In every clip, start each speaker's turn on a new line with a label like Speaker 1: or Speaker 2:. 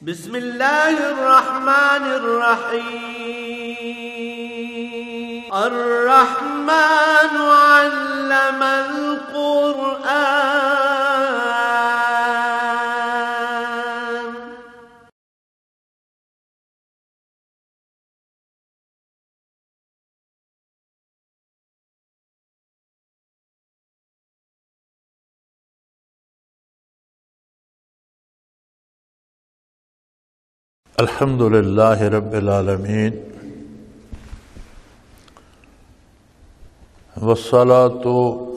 Speaker 1: بسم اللہ الرحمن الرحیم الرحمن علم القرآن
Speaker 2: الحمد للہ رب العالمین والصلاة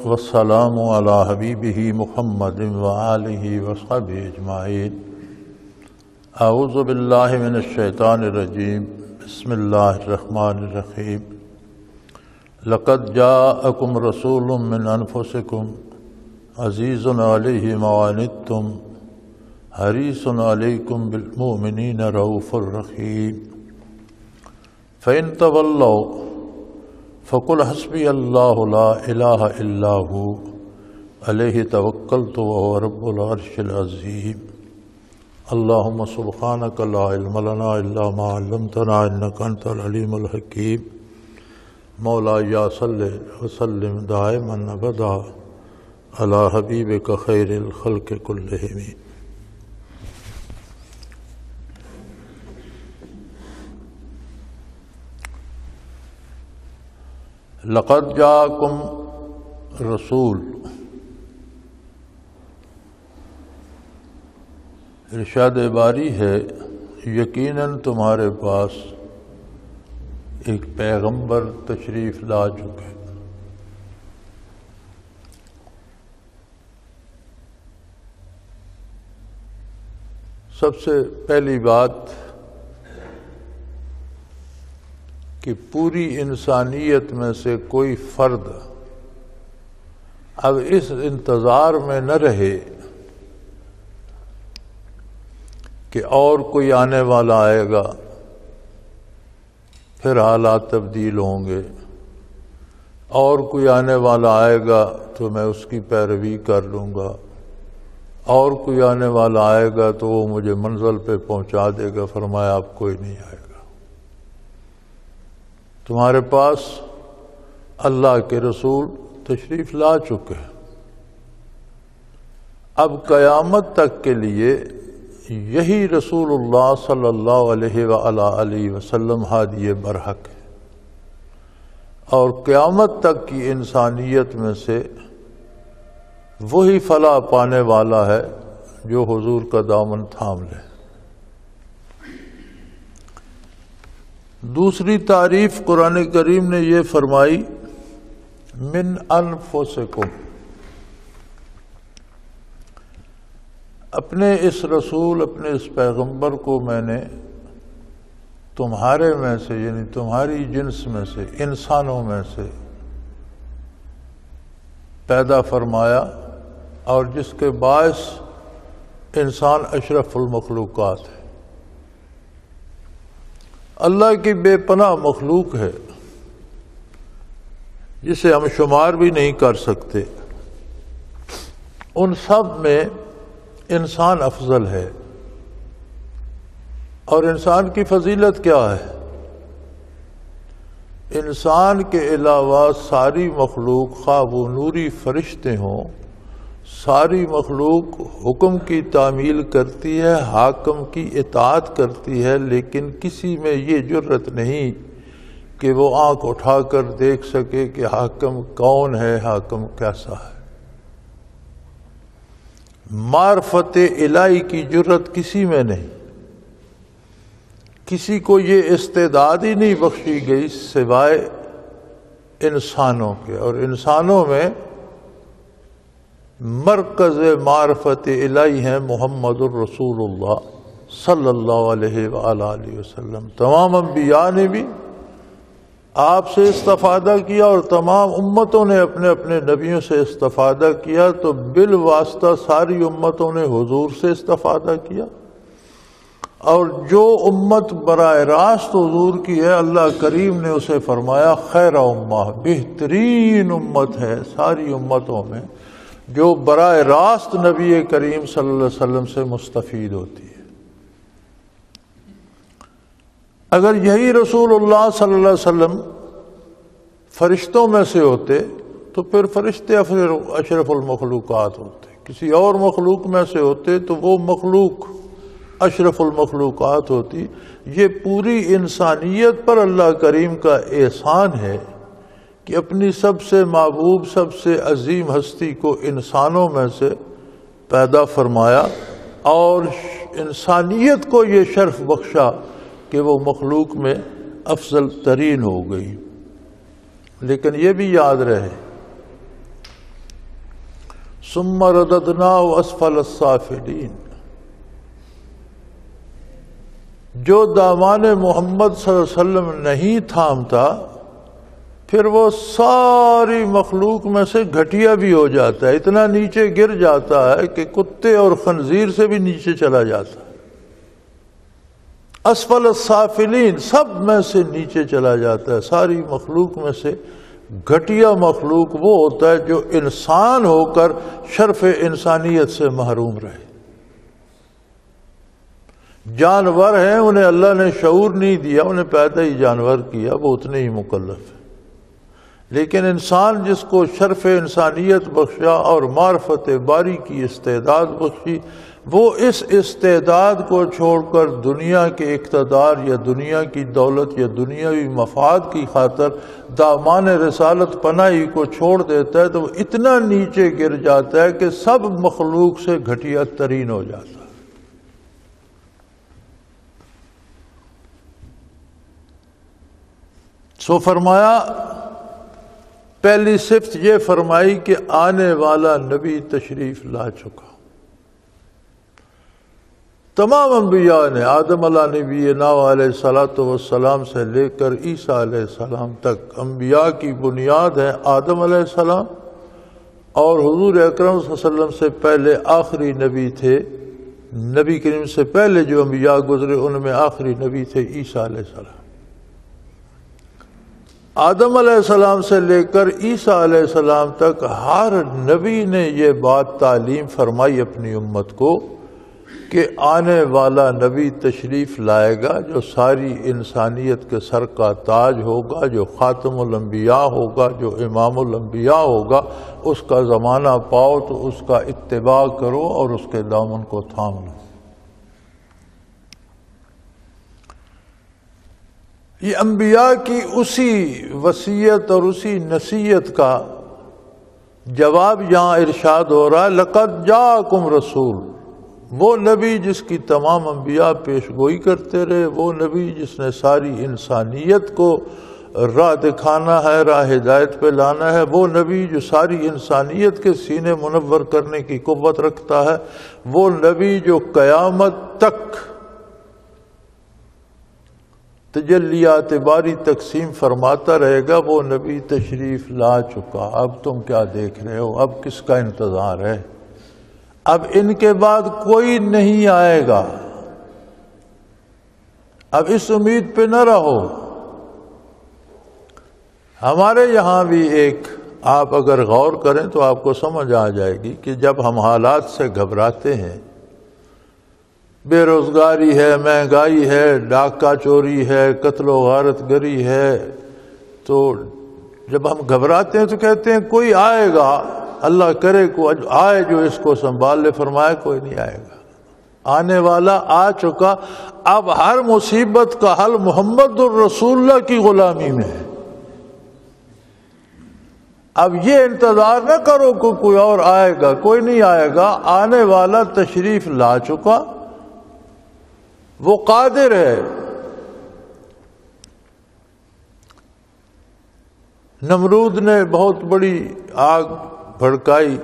Speaker 2: والسلام علی حبیبہ محمد وآلہ وصحبہ اجمعین۔ اعوذ باللہ من الشیطان الرجیم، بسم اللہ الرحمن الرحیم۔ لقد جاءکم رسول من انفسکم عزیز علیہ ما عنتم حریص علیکم بالمؤمنین رؤوف رحیم۔ فإن تولوا فقل حسبی اللہ لا الہ الا ہو علیہ توکلت وہو رب العرش العظیم۔ اللہم سبحانک لا علم لنا الا ما علمتنا انک انت العلیم الحکیم۔ مولایا صلی وسلم دائما ابدا علی حبیبک خیر الخلق کلہم۔ لقد جاءکم رسول، ارشاد باری ہے یقیناً تمہارے پاس ایک پیغمبر تشریف لا چکے۔ سب سے پہلی بات کہ پوری انسانیت میں سے کوئی فرد اب اس انتظار میں نہ رہے کہ اور کوئی آنے والا آئے گا پھر حالات تبدیل ہوں گے، اور کوئی آنے والا آئے گا تو میں اس کی پیروی کر لوں گا، اور کوئی آنے والا آئے گا تو وہ مجھے منزل پہ پہنچا دے گا۔ فرمایا اب کوئی نہیں آئے گا، تمہارے پاس اللہ کے رسول تشریف لا چکے۔ اب قیامت تک کے لیے یہی رسول اللہ صلی اللہ علیہ وآلہ وسلم ہادی برحق ہے، اور قیامت تک کی انسانیت میں سے وہی فلاح پانے والا ہے جو حضور کا دامن تھام لے۔ دوسری تعریف قرآن کریم نے یہ فرمائی من انفسکم، اپنے اس رسول، اپنے اس پیغمبر کو میں نے تمہارے میں سے، یعنی تمہاری جنس میں سے، انسانوں میں سے پیدا فرمایا، اور جس کے باعث انسان اشرف المخلوقات ہے۔ اللہ کی بے پناہ مخلوق ہے جسے ہم شمار بھی نہیں کر سکتے، ان سب میں انسان افضل ہے۔ اور انسان کی فضیلت کیا ہے؟ انسان کے علاوہ ساری مخلوق، خواہ وہ نوری فرشتے ہوں، ساری مخلوق حکم کی تعمیل کرتی ہے، حاکم کی اطاعت کرتی ہے، لیکن کسی میں یہ جرت نہیں کہ وہ آنکھ اٹھا کر دیکھ سکے کہ حاکم کون ہے، حاکم کیسا ہے۔ معرفت الہی کی جرت کسی میں نہیں، کسی کو یہ استعداد ہی نہیں بخشی گئی سوائے انسانوں کے، اور انسانوں میں مرکز معرفت الہی ہیں محمد الرسول اللہ صلی اللہ علیہ وآلہ وسلم۔ تمام انبیاء نے بھی آپ سے استفادہ کیا، اور تمام امتوں نے اپنے اپنے نبیوں سے استفادہ کیا، تو بالواسطہ ساری امتوں نے حضور سے استفادہ کیا۔ اور جو امت براہ راست حضور کی ہے، اللہ کریم نے اسے فرمایا خیر امہ، بہترین امت ہے ساری امتوں میں جو براہ راست نبی کریم صلی اللہ علیہ وسلم سے مستفید ہوتی ہے۔ اگر یہی رسول اللہ صلی اللہ علیہ وسلم فرشتوں میں سے ہوتے تو پھر فرشتے اشرف المخلوقات ہوتے، کسی اور مخلوق میں سے ہوتے تو وہ مخلوق اشرف المخلوقات ہوتی۔ یہ پوری انسانیت پر اللہ کریم کا احسان ہے کہ اپنی سب سے محبوب سب سے عظیم ہستی کو انسانوں میں سے پیدا فرمایا اور انسانیت کو یہ شرف بخشا کہ وہ مخلوق میں افضل ترین ہو گئی۔ لیکن یہ بھی یاد رہے، ثم رددناہ اسفل السافلین، جو دامان محمد صلی اللہ علیہ وسلم نہیں تھامتا پھر وہ ساری مخلوق میں سے گھٹیا بھی ہو جاتا ہے، اتنا نیچے گر جاتا ہے کہ کتے اور خنزیر سے بھی نیچے چلا جاتا ہے۔ اسفل السافلین، سب میں سے نیچے چلا جاتا ہے، ساری مخلوق میں سے گھٹیا مخلوق وہ ہوتا ہے جو انسان ہو کر شرف انسانیت سے محروم رہے۔ جانور ہیں، انہیں اللہ نے شعور نہیں دیا، انہیں پیدا ہی جانور کیا، وہ اتنے ہی مکلف ہیں، لیکن انسان جس کو شرف انسانیت بخشا اور معرفت باری کی استعداد بخشی، وہ اس استعداد کو چھوڑ کر دنیا کے اقتدار یا دنیا کی دولت یا دنیاوی مفاد کی خاطر دامان رسالت پناہی کو چھوڑ دیتا ہے تو وہ اتنا نیچے گر جاتا ہے کہ سب مخلوق سے گھٹیا ترین ہو جاتا ہے۔ سو فرمایا، پہلی صفت یہ فرمائی کہ آنے والا نبی تشریف لا چکا۔ تمام انبیاء نے آدم علیہ نبینا علیہ السلام سے لے کر عیسیٰ علیہ السلام تک، انبیاء کی بنیاد ہے آدم علیہ السلام، اور حضور اکرم صلی اللہ علیہ وسلم سے پہلے آخری نبی تھے، نبی کریم سے پہلے جو انبیاء گزرے ان میں آخری نبی تھے عیسیٰ علیہ السلام۔ آدم علیہ السلام سے لے کر عیسیٰ علیہ السلام تک ہر نبی نے یہ بات تعلیم فرمائی اپنی امت کو کہ آنے والا نبی تشریف لائے گا جو ساری انسانیت کے سر کا تاج ہوگا، جو خاتم الانبیاء ہوگا، جو امام الانبیاء ہوگا، اس کا زمانہ پاؤ تو اس کا اتباع کرو اور اس کے دامن کو تھام لو۔ یہ انبیاء کی اسی وصیت اور اسی نصیحت کا جواب یہاں ارشاد ہو رہا ہے، لقد جاءکم رسول، وہ نبی جس کی تمام انبیاء پیش گوئی کرتے رہے، وہ نبی جس نے ساری انسانیت کو راہ دکھانا ہے، راہ ہدایت پہ لانا ہے، وہ نبی جو ساری انسانیت کے سینے منور کرنے کی قوت رکھتا ہے، وہ نبی جو قیامت تک تجلیات باری تقسیم فرماتا رہے گا، وہ نبی تشریف لا چکا۔ اب تم کیا دیکھ رہے ہو؟ اب کس کا انتظار ہے؟ اب ان کے بعد کوئی نہیں آئے گا، اب اس امید پہ نہ رہو۔ ہمارے یہاں بھی ایک، آپ اگر غور کریں تو آپ کو سمجھ آ جائے گی کہ جب ہم حالات سے گھبراتے ہیں، بے روزگاری ہے، مہنگائی ہے، ڈاکہ چوری ہے، قتل و غارت گری ہے، تو جب ہم گھبراتے ہیں تو کہتے ہیں کوئی آئے گا، اللہ کرے کو آئے جو اس کو سنبھال لے، فرمایا کوئی نہیں آئے گا، آنے والا آ چکا۔ اب ہر مصیبت کا حل محمد الرسول اللہ کی غلامی میں ہے۔ اب یہ انتظار نہ کرو کہ کوئی اور آئے گا، کوئی نہیں آئے گا، آنے والا تشریف لا چکا، وہ قادر ہے۔ نمرود نے بہت بڑی آگ بھڑکائی،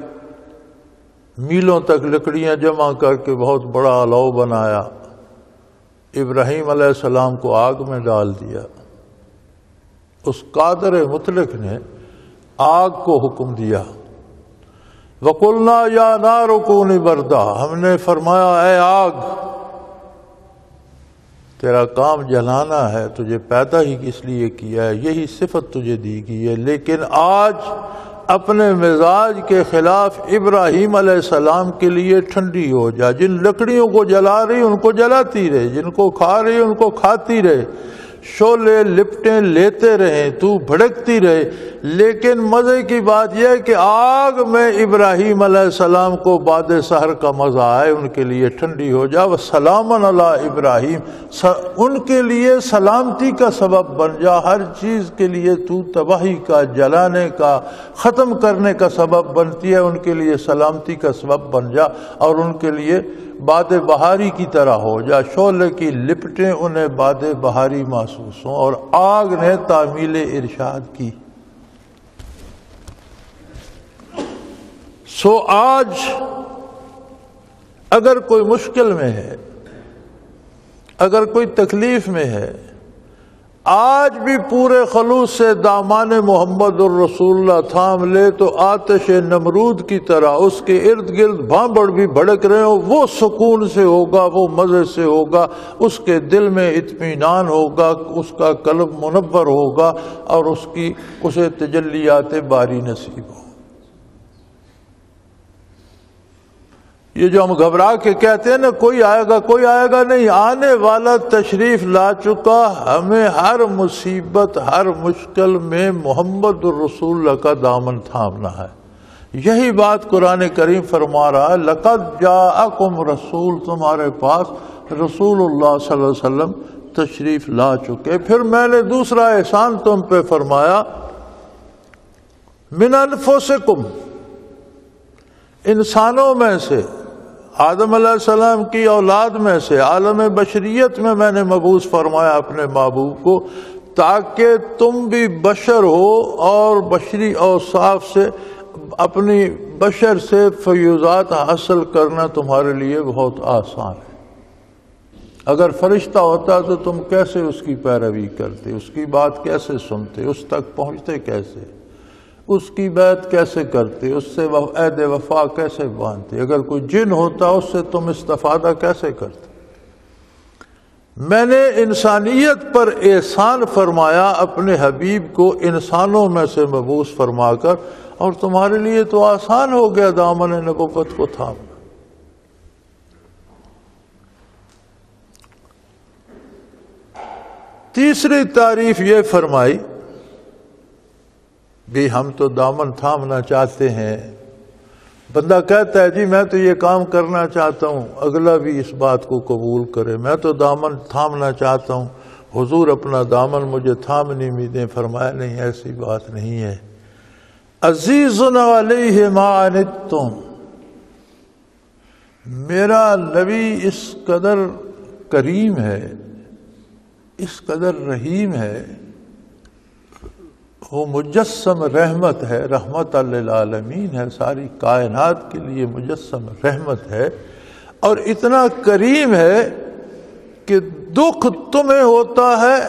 Speaker 2: میلوں تک لکڑیاں جمع کر کے بہت بڑا الاؤ بنایا، ابراہیم علیہ السلام کو آگ میں ڈال دیا۔ اس قادر مطلق نے آگ کو حکم دیا، وَقُلْنَا يَا نَارُ كُونِي بَرْدًا، ہم نے فرمایا اے آگ تیرا کام جلانا ہے، تجھے پیدا ہی کس لیے کیا ہے، یہی صفت تجھے دی گئی ہے، لیکن آج اپنے مزاج کے خلاف ابراہیم علیہ السلام کے لیے ٹھنڈی ہو جا، جن لکڑیوں کو جلا رہی ان کو جلاتی رہے، جن کو کھا رہی ان کو کھاتی رہے، شعلے لپٹیں لیتے رہیں، تو بھڑکتی رہے، لیکن مزے کی بات یہ ہے کہ آگ میں ابراہیم علیہ السلام کو بعد سحر کا مزہ آئے، ان کے لیے ٹھنڈی ہو جا، وسلام علی ابراہیم، ان کے لیے سلامتی کا سبب بن جا، ہر چیز کے لیے تو تباہی کا، جلانے کا، ختم کرنے کا سبب بنتی ہے، ان کے لیے سلامتی کا سبب بن جا، اور ان کے لیے باد بہاری کی طرح ہو جا، شعلے کی لپٹیں انہیں باد بہاری محسوس ہوں۔ اور آگ نے تعمیل ارشاد کی۔ سو آج اگر کوئی مشکل میں ہے، اگر کوئی تکلیف میں ہے، آج بھی پورے خلوص سے دامان محمد الرسول اللہ تھام لے تو آتش نمرود کی طرح اس کے ارد گرد بھانبڑ بھی بھڑک رہے ہو، وہ سکون سے ہوگا، وہ مزے سے ہوگا، اس کے دل میں اطمینان ہوگا، اس کا قلب منور ہوگا، اور اسے تجلیات باری نصیب ہو۔ یہ جو ہم گھبرا کے کہتے ہیں نا کوئی آئے گا نہیں، آنے والا تشریف لا چکا۔ ہمیں ہر مصیبت، ہر مشکل میں محمد الرسول اللہ کا دامن تھامنا ہے۔ یہی بات قرآن کریم فرما رہا ہے، لقد جاءکم رسول، تمہارے پاس رسول اللہ صلی اللہ علیہ وسلم تشریف لا چکے۔ پھر میں نے دوسرا احسان تم پہ فرمایا، من انفسکم، انسانوں میں سے، آدم علیہ السلام کی اولاد میں سے، عالم بشریت میں نے مبعوث فرمایا اپنے محبوب کو، تاکہ تم بھی بشر ہو اور بشری اوصاف سے، اپنی بشر سے فیوزات حاصل کرنا تمہارے لیے بہت آسان ہے۔ اگر فرشتہ ہوتا تو تم کیسے اس کی پیروی کرتے، اس کی بات کیسے سنتے، اس تک پہنچتے کیسے، اس کی بیعت کیسے کرتے، اس سے عہد وفا کیسے باندھتے، اگر کوئی جن ہوتا اس سے تم استفادہ کیسے کرتے۔ میں نے انسانیت پر احسان فرمایا اپنے حبیب کو انسانوں میں سے مبعوث فرما کر، اور تمہارے لیے تو آسان ہو گیا دامن نبوت کو تھامنا۔ تیسری تعریف یہ فرمائی، بھی ہم تو دامن تھامنا چاہتے ہیں۔ بندہ کہتا ہے جی میں تو یہ کام کرنا چاہتا ہوں، اگلا بھی اس بات کو قبول کرے، میں تو دامن تھامنا چاہتا ہوں، حضور اپنا دامن مجھے تھامنے میں دیں۔ فرمایا نہیں، ایسی بات نہیں ہے۔ عزیز علیہ ما عنتم، میرا نبی اس قدر کریم ہے، اس قدر رحیم ہے، وہ مجسم رحمت ہے، رحمت للعالمین ہے، ساری کائنات کے لیے مجسم رحمت ہے، اور اتنا کریم ہے کہ دکھ تمہیں ہوتا ہے،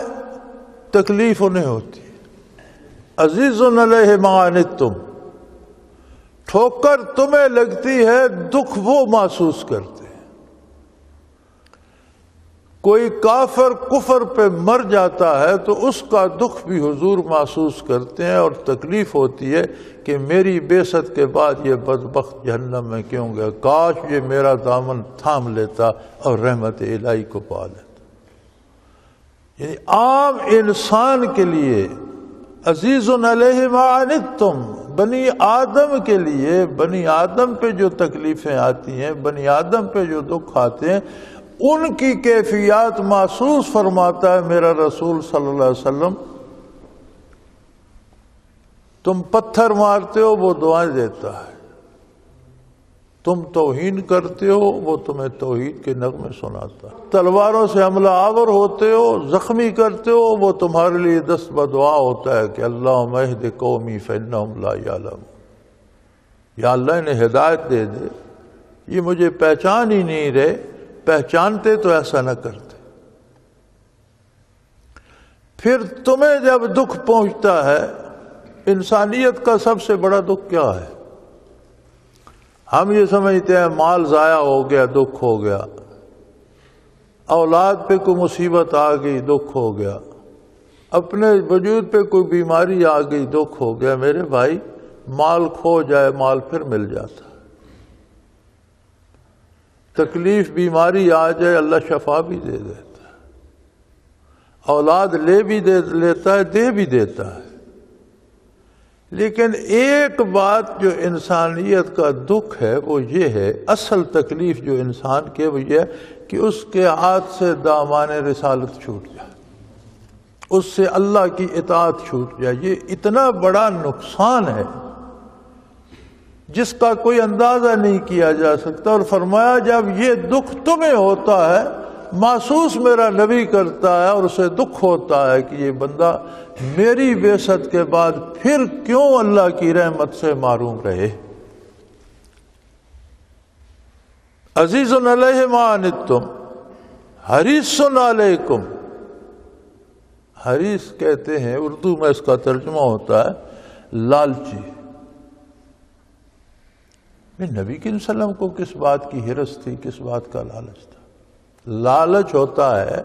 Speaker 2: تکلیف انہیں ہوتی ہے۔ عزیز علیہ ما عنتم، ٹھوکر تمہیں لگتی ہے، دکھ وہ محسوس کرتے۔ کوئی کافر کفر پہ مر جاتا ہے تو اس کا دکھ بھی حضور محسوس کرتے ہیں، اور تکلیف ہوتی ہے کہ میری بعثت کے بعد یہ بدبخت جہنم میں کیوں گیا، کاش یہ میرا دامن تھام لیتا اور رحمت الہی کو پا لیتا۔ یعنی عام انسان کے لیے عزیز علیہ ما عنتم، بنی آدم کے لیے، بنی آدم پہ جو تکلیفیں آتی ہیں، بنی آدم پہ جو دکھ آتے ہیں، ان کی کیفیات محسوس فرماتا ہے میرا رسول صلی اللہ علیہ وسلم۔ تم پتھر مارتے ہو وہ دعائیں دیتا ہے، تم توہین کرتے ہو وہ تمہیں توحید کے نغمے سناتا ہے، تلواروں سے حملہ آور ہوتے ہو، زخمی کرتے ہو، وہ تمہارے لیے دست بدعا ہوتا ہے کہ اللہم اہد قومی فانہم لا یعلمون، یا اللہ انہیں ہدایت دے دے، یہ مجھے پہچان ہی نہیں رہے، پہچانتے تو ایسا نہ کرتے۔ پھر تمہیں جب دکھ پہنچتا ہے، انسانیت کا سب سے بڑا دکھ کیا ہے؟ ہم یہ سمجھتے ہیں مال ضائع ہو گیا، دکھ ہو گیا، اولاد پہ کوئی مصیبت آ گئی، دکھ ہو گیا، اپنے وجود پہ کوئی بیماری آ گئی، دکھ ہو گیا۔ میرے بھائی، مال کھو جائے مال پھر مل جاتا ہے، تکلیف بیماری آ جائے اللہ شفا بھی دے دیتا ہے، اولاد لے بھی لیتا ہے، دے بھی دیتا ہے۔ لیکن ایک بات جو انسانیت کا دکھ ہے وہ یہ ہے، اصل تکلیف جو انسان کے وہ یہ ہے کہ اس کے ہاتھ سے دامان رسالت چھوٹ جائے، اس سے اللہ کی اطاعت چھوٹ جائے۔ یہ اتنا بڑا نقصان ہے جس کا کوئی اندازہ نہیں کیا جا سکتا۔ اور فرمایا جب یہ دکھ تمہیں ہوتا ہے، محسوس میرا نبی کرتا ہے اور اسے دکھ ہوتا ہے کہ یہ بندہ میری بعثت کے بعد پھر کیوں اللہ کی رحمت سے محروم رہے۔ عزیز علیہ ما عنتم حریص علیکم، حریص کہتے ہیں اردو میں، اس کا ترجمہ ہوتا ہے لالچی۔ نبی کریم صلی اللہ علیہ وسلم کو کس بات کی ہرس تھی، کس بات کا لالچ تھا؟ لالچ ہوتا ہے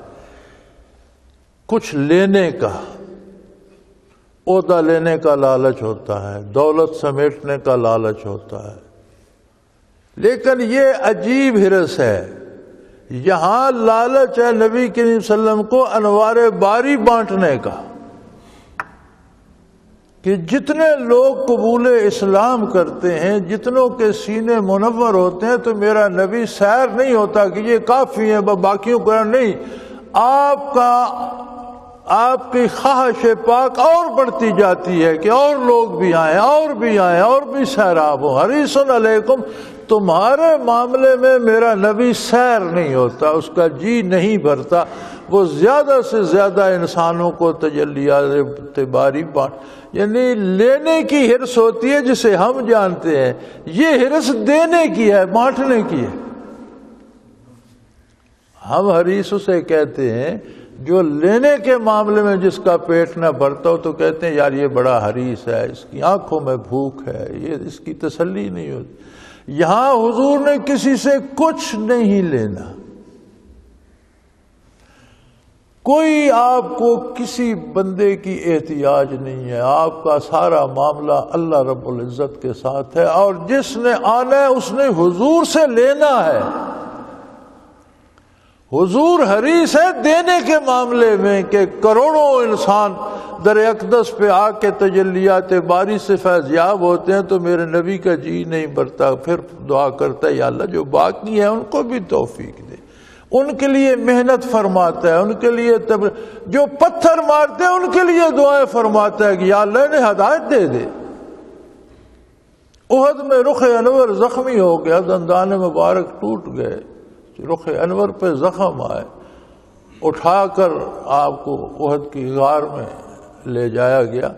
Speaker 2: کچھ لینے کا، عہدہ لینے کا لالچ ہوتا ہے، دولت سمیٹنے کا لالچ ہوتا ہے۔ لیکن یہ عجیب ہرس ہے، یہاں لالچ ہے نبی کریم صلی اللہ علیہ وسلم کو انوار باری بانٹنے کا، کہ جتنے لوگ قبول اسلام کرتے ہیں، جتنوں کے سینے منور ہوتے ہیں، تو میرا نبی سیر نہیں ہوتا کہ یہ کافی ہے باقیوں کو نہیں، آپ کی خواہش پاک اور بڑھتی جاتی ہے کہ اور لوگ بھی آئیں، اور بھی آئیں، اور بھی سیراب ہوں۔ حریص علیکم، تمہارے معاملے میں میرا نبی سیر نہیں ہوتا، اس کا جی نہیں بھرتا، وہ زیادہ سے زیادہ انسانوں کو تجلیات باری یعنی لینے کی ہرس ہوتی ہے جسے ہم جانتے ہیں، یہ ہرس دینے کی ہے، بانٹنے کی ہے۔ ہم حریص اسے کہتے ہیں جو لینے کے معاملے میں جس کا پیٹ نہ بھرتا ہو، تو کہتے ہیں یار یہ بڑا حریص ہے، اس کی آنکھوں میں بھوک ہے، یہ اس کی تسلی نہیں ہوتی۔ یہاں حضور نے کسی سے کچھ نہیں لینا، کوئی آپ کو کسی بندے کی احتیاج نہیں ہے، آپ کا سارا معاملہ اللہ رب العزت کے ساتھ ہے، اور جس نے آنا ہے اس نے حضور سے لینا ہے۔ حضور حریص ہے دینے کے معاملے میں کہ کروڑوں انسان در اقدس پہ آ کے تجلیات باری سے فیض یاب ہوتے ہیں، تو میرے نبی کا جی نہیں بھرتا، پھر دعا کرتا ہے یا اللہ جو باقی ہیں ان کو بھی توفیق دے، ان کے لیے محنت فرماتا ہے، ان کے لیے جو پتھر مارتے ہیں ان کے لیے دعائیں فرماتا ہے کہ یا اللہ انہیں ہدایت دے دے۔ احد میں رخ انور زخمی ہو گیا، دندان مبارک ٹوٹ گئے، رخ انور پہ زخم آئے، اٹھا کر آپ کو احد کی غار میں لے جایا گیا،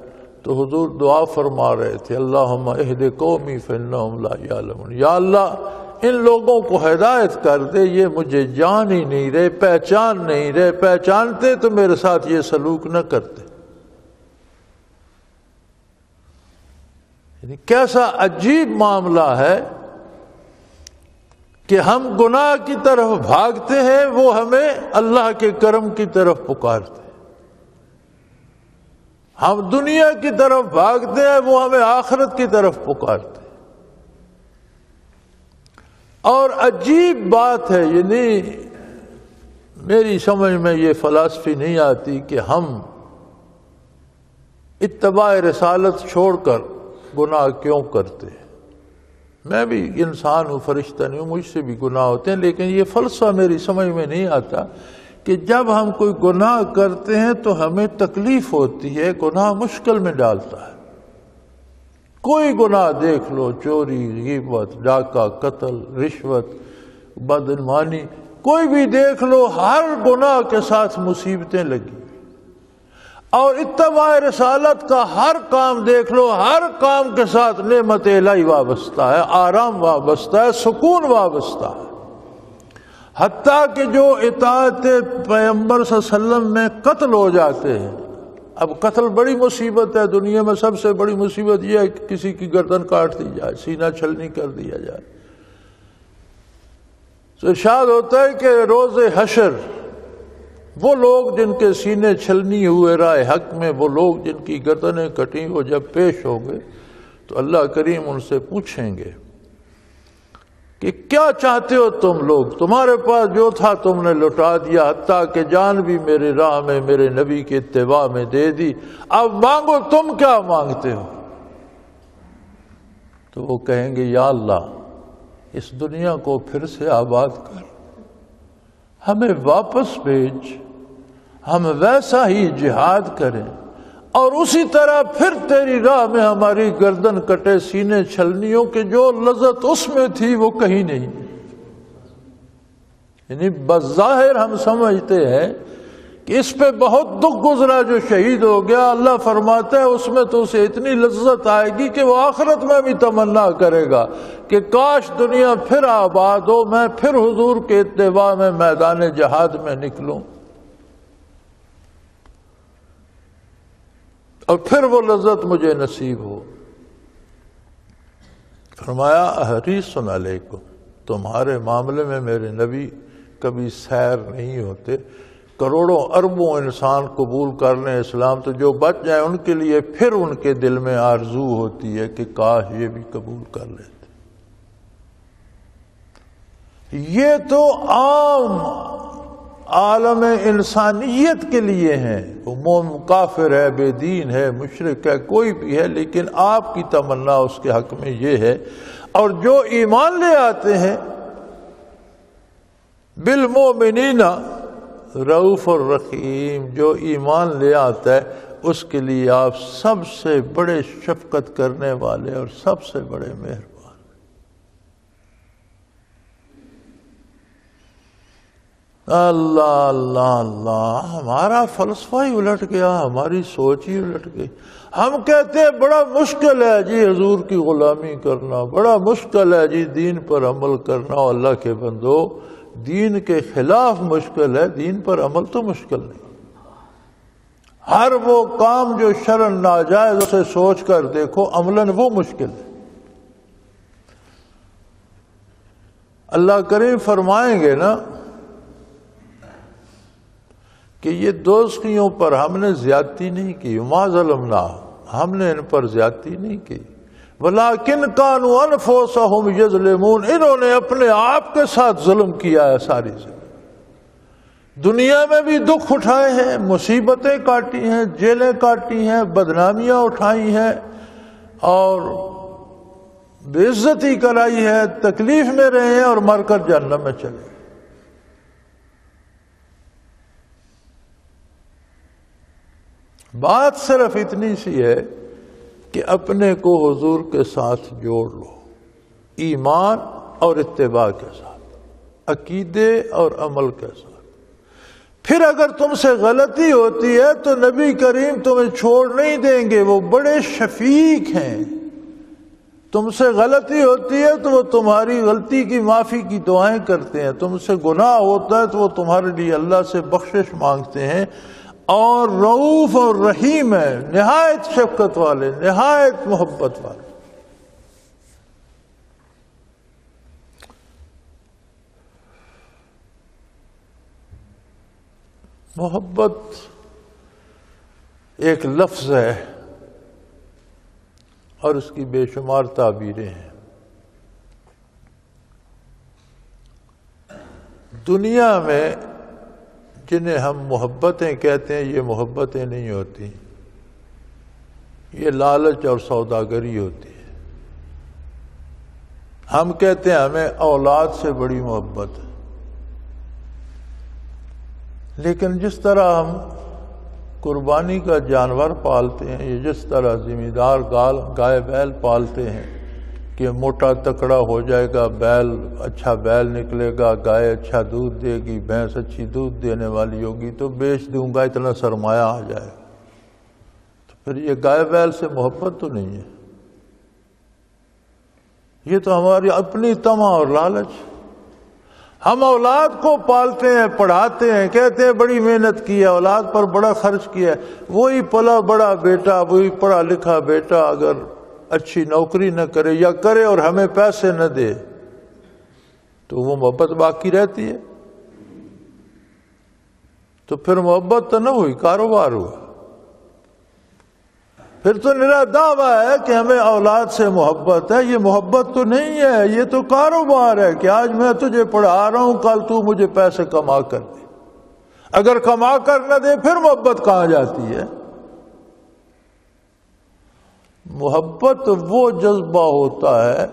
Speaker 2: تو حضور دعا فرما رہے تھے اللہم اہد قومی فانہم لا یعلمون، یا اللہ ان لوگوں کو ہدایت کر دے، یہ مجھے جان ہی نہیں رہے، پہچان نہیں رہے، پہچانتے تو میرے ساتھ یہ سلوک نہ کرتے۔ یعنی کیسا عجیب معاملہ ہے کہ ہم گناہ کی طرف بھاگتے ہیں، وہ ہمیں اللہ کے کرم کی طرف پکارتے ہیں، ہم دنیا کی طرف بھاگتے ہیں، وہ ہمیں آخرت کی طرف پکارتے ہیں۔ اور عجیب بات ہے، یعنی میری سمجھ میں یہ فلسفی نہیں آتی کہ ہم اتباع رسالت چھوڑ کر گناہ کیوں کرتے ہیں۔ میں بھی انسان ہوں، فرشتہ نہیں ہوں، مجھ سے بھی گناہ ہوتے ہیں، لیکن یہ فلسفہ میری سمجھ میں نہیں آتا کہ جب ہم کوئی گناہ کرتے ہیں تو ہمیں تکلیف ہوتی ہے، گناہ مشکل میں ڈالتا ہے۔ کوئی گناہ دیکھ لو، چوری، غیبت، ڈاکہ، قتل، رشوت، بدعنوانی، کوئی بھی دیکھ لو، ہر گناہ کے ساتھ مصیبتیں لگی، اور اتباع رسالت کا ہر کام دیکھ لو، ہر کام کے ساتھ نعمت الہی وابستہ ہے، آرام وابستہ ہے، سکون وابستہ ہے۔ حتیٰ کہ جو اطاعت پیغمبر صلی اللہ علیہ وسلم میں قتل ہو جاتے ہیں، اب قتل بڑی مصیبت ہے، دنیا میں سب سے بڑی مصیبت یہ ہے کہ کسی کی گردن کاٹ دی جائے، سینہ چھلنی کر دیا جائے۔ تو ارشاد ہوتا ہے کہ روز حشر وہ لوگ جن کے سینے چھلنی ہوئے راہ حق میں، وہ لوگ جن کی گردنیں کٹی، وہ جب پیش ہوں گے تو اللہ کریم ان سے پوچھیں گے کہ کیا چاہتے ہو تم لوگ؟ تمہارے پاس جو تھا تم نے لٹا دیا، حتیٰ کہ جان بھی میرے راہ میں میرے نبی کے اتباع میں دے دی، اب مانگو تم کیا مانگتے ہو؟ تو وہ کہیں گے یا اللہ اس دنیا کو پھر سے آباد کر، ہمیں واپس بھیج، ہم ویسا ہی جہاد کریں اور اسی طرح پھر تیری راہ میں ہماری گردن کٹے سینے چھلنیوں کہ جو لذت اس میں تھی وہ کہیں نہیں۔ یعنی بظاہر ہم سمجھتے ہیں کہ اس پہ بہت دکھ گزرا جو شہید ہو گیا، اللہ فرماتا ہے اس میں تو اسے اتنی لذت آئے گی کہ وہ آخرت میں بھی تمنا کرے گا کہ کاش دنیا پھر آباد ہو، میں پھر حضور کے اتباع میں میدان جہاد میں نکلوں اور پھر وہ لذت مجھے نصیب ہو۔ فرمایا حریص علیکم، تمہارے معاملے میں میرے نبی کبھی سیر نہیں ہوتے، کروڑوں اربوں انسان قبول کر لیں اسلام تو جو بچ جائیں ان کے لیے پھر ان کے دل میں آرزو ہوتی ہے کہ کاش یہ بھی قبول کر لیتے۔ یہ تو عام عالم انسانیت کے لیے ہیں، وہ مومن کافر ہے، بے دین ہے، مشرک ہے، کوئی بھی ہے، لیکن آپ کی تمنا اس کے حق میں یہ ہے۔ اور جو ایمان لے آتے ہیں بالمؤمنین رؤوف الرحیم، جو ایمان لے آتا ہے اس کے لیے آپ سب سے بڑے شفقت کرنے والے اور سب سے بڑے مہربان۔ اللہ اللہ اللہ، ہمارا فلسفہ ہی الٹ گیا، ہماری سوچ ہی الٹ گئی۔ ہم کہتے ہیں بڑا مشکل ہے جی حضور کی غلامی کرنا، بڑا مشکل ہے جی دین پر عمل کرنا۔ اللہ کے بندو، دین کے خلاف مشکل ہے، دین پر عمل تو مشکل نہیں۔ ہر وہ کام جو شرعاً ناجائز اسے سوچ کر دیکھو، عملاً وہ مشکل ہے۔ اللہ کریم فرمائیں گے نا کہ یہ دوستیوں پر ہم نے زیادتی نہیں کی، ما ظلمنا، ہم نے ان پر زیادتی نہیں کی، ولیکن کانوا انفسہم یظلمون، انہوں نے اپنے آپ کے ساتھ ظلم کیا ہے۔ ساری زندگی دنیا میں بھی دکھ اٹھائے ہیں، مصیبتیں کاٹی ہیں، جیلیں کاٹی ہیں، بدنامیاں اٹھائی ہیں اور بے عزتی کرائی ہے، تکلیف میں رہے ہیں اور مر کر جہنم میں چلے۔ بات صرف اتنی سی ہے کہ اپنے کو حضور کے ساتھ جوڑ لو، ایمان اور اتباع کے ساتھ، عقیدے اور عمل کے ساتھ۔ پھر اگر تم سے غلطی ہوتی ہے تو نبی کریم تمہیں چھوڑ نہیں دیں گے، وہ بڑے شفیق ہیں۔ تم سے غلطی ہوتی ہے تو وہ تمہاری غلطی کی معافی کی دعائیں کرتے ہیں، تم سے گناہ ہوتا ہے تو وہ تمہارے لیے اللہ سے بخشش مانگتے ہیں، اور رؤوف اور رحیم ہے، نہایت شفقت والے، نہایت محبت والے۔ محبت ایک لفظ ہے اور اس کی بے شمار تعبیریں ہیں۔ دنیا میں جنہیں ہم محبتیں کہتے ہیں یہ محبتیں نہیں ہوتی، یہ لالچ اور سوداگری ہوتی ہے۔ ہم کہتے ہیں ہمیں اولاد سے بڑی محبت ہے، لیکن جس طرح ہم قربانی کا جانور پالتے ہیں، یہ جس طرح ذمہ دار گائے بیل پالتے ہیں کہ موٹا تکڑا ہو جائے گا، بیل اچھا بیل نکلے گا، گائے اچھا دودھ دے گی، بھینس اچھی دودھ دینے والی ہوگی تو بیچ دوں گا، اتنا سرمایہ آ جائے گا۔ تو پھر یہ گائے بیل سے محبت تو نہیں ہے، یہ تو ہماری اپنی طمع اور لالچ۔ ہم اولاد کو پالتے ہیں، پڑھاتے ہیں، کہتے ہیں بڑی محنت کی ہے، اولاد پر بڑا خرچ کیا ہے، وہی پلا بڑا بیٹا، وہی پڑھا لکھا بیٹا اگر اچھی نوکری نہ کرے یا کرے اور ہمیں پیسے نہ دے تو وہ محبت باقی رہتی ہے؟ تو پھر محبت تو نہ ہوئی، کاروبار ہوا۔ پھر تو میرا دعویٰ ہے کہ ہمیں اولاد سے محبت ہے. یہ محبت تو نہیں ہے، یہ تو کاروبار ہے کہ آج میں تجھے پڑھا رہا ہوں، کل تو مجھے پیسے کما کر دے. اگر کما کر نہ دے پھر محبت کہاں جاتی ہے؟ محبت وہ جذبہ ہوتا ہے